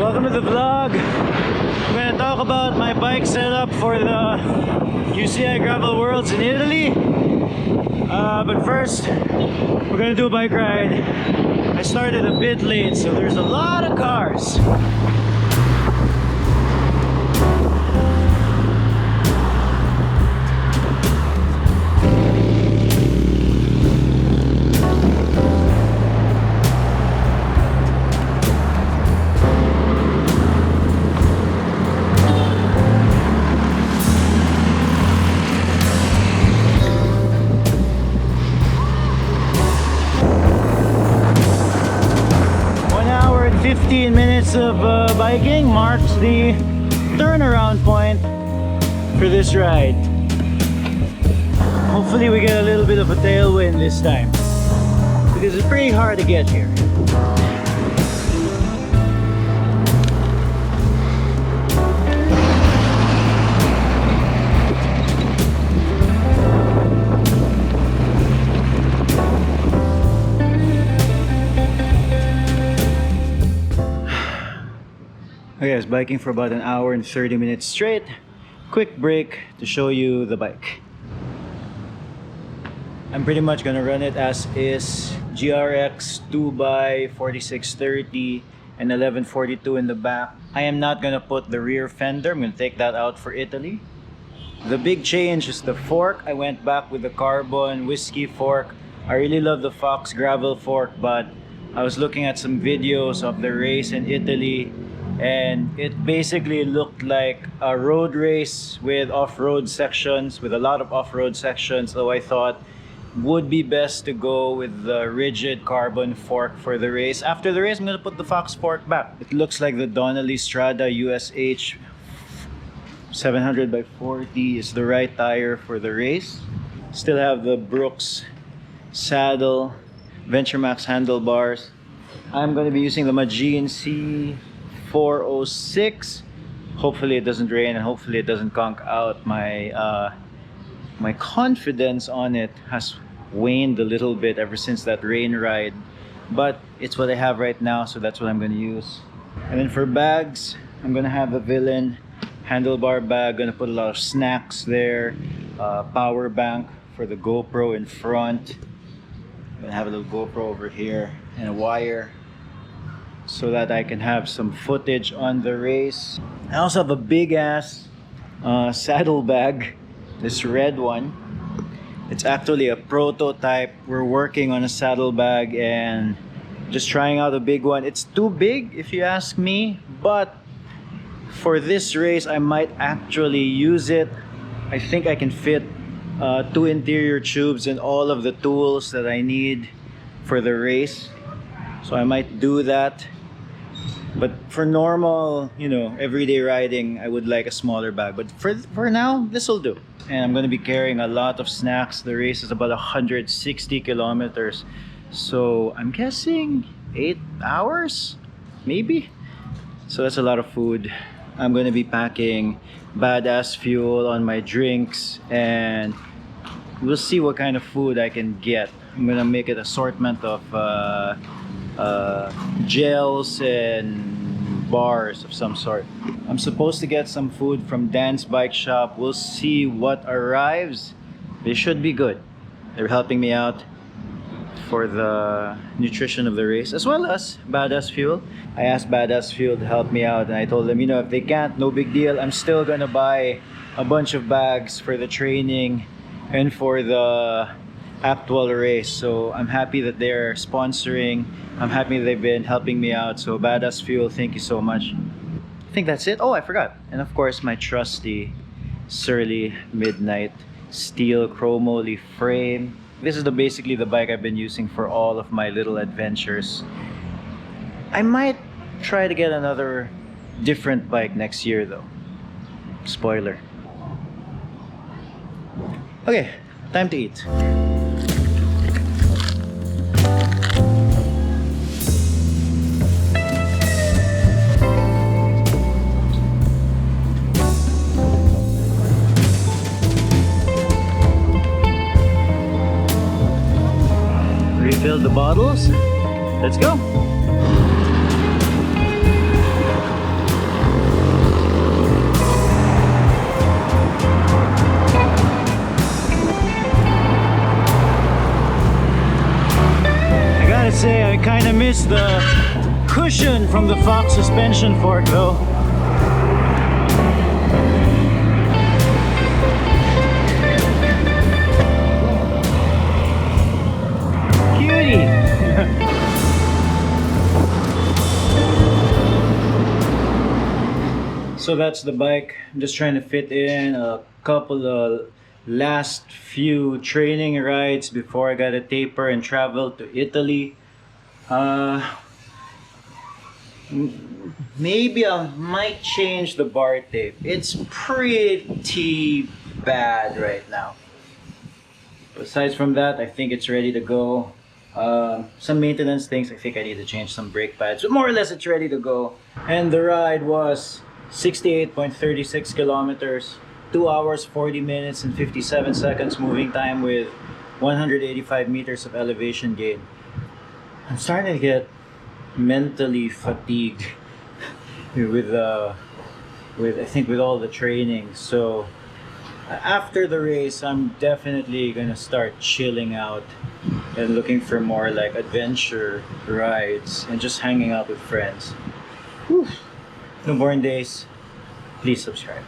Welcome to the vlog. I'm going to talk about my bike setup for the UCI Gravel Worlds in Italy. But first, we're going to do a bike ride. I started a bit late, so there's a lot of cars. 15 minutes of biking marks the turnaround point for this ride. Hopefully we get a little bit of a tailwind this time, because it's pretty hard to get here. Okay, I was biking for about an hour and 30 minutes straight. Quick break to show you the bike. I'm pretty much gonna run it as is. GRX 2x4630 and 1142 in the back. I am not gonna put the rear fender. I'm gonna take that out for Italy. The big change is the fork. I went back with the carbon whiskey fork. I really love the Fox gravel fork, but I was looking at some videos of the race in Italy, and it basically looked like a road race with off-road sections, with a lot of off-road sections. So I thought would be best to go with the rigid carbon fork for the race. After the race, I'm gonna put the Fox fork back. It looks like the Donnelly Strada USH 700/40 is the right tire for the race. Still have the Brooks saddle, VentureMax handlebars. I'm gonna be using the Magine C 406. Hopefully it doesn't rain and hopefully it doesn't conk out. My confidence on it has waned a little bit ever since that rain ride, but it's what I have right now, so that's what I'm going to use. And then for bags, I'm going to have the Villain handlebar bag. Going to put a lot of snacks there, power bank for the GoPro in front. I'm going to have a little GoPro over here and a wire, so that I can have some footage on the race. I also have a big ass saddle bag, this red one. It's actually a prototype. We're working on a saddle bag and just trying out a big one. It's too big if you ask me, but for this race I might actually use it. I think I can fit 2 interior tubes and all of the tools that I need for the race, so I might do that. But for normal, everyday riding, I would like a smaller bag. But for now, this will do. And I'm going to be carrying a lot of snacks. The race is about 160 kilometers. So I'm guessing 8 hours, maybe? So that's a lot of food. I'm going to be packing badass fuel on my drinks. And we'll see what kind of food I can get. I'm going to make an assortment of gels and bars of some sort. I'm supposed to get some food from Dan's bike shop. We'll see what arrives. They should be good. They're helping me out for the nutrition of the race, as well as Badass Fuel. I asked Badass Fuel to help me out, and I told them, if they can't, no big deal. I'm still gonna buy a bunch of bags for the training and for the actual race. So I'm happy that they're sponsoring. I'm happy they've been helping me out. So Badass Fuel, thank you so much. I think that's it. Oh, I forgot. And of course, my trusty Surly Midnight steel chromoly frame. This is basically the bike I've been using for all of my little adventures. I might try to get another different bike next year though. Spoiler. Okay, time to eat. Refill the bottles. Let's go. miss the cushion from the Fox suspension fork though. Cutie! So that's the bike. I'm just trying to fit in a couple of last few training rides before I gotta taper and travel to Italy. Maybe I might change the bar tape. It's pretty bad right now. Besides from that, I think it's ready to go. Some maintenance things, I think I need to change some brake pads, but more or less it's ready to go. And the ride was 68.36 kilometers, 2 hours 40 minutes and 57 seconds moving time with 185 meters of elevation gain. I'm starting to get mentally fatigued with I think with all the training. So after the race, I'm definitely gonna start chilling out and looking for more like adventure rides and just hanging out with friends. Whew. Newborn days, please subscribe.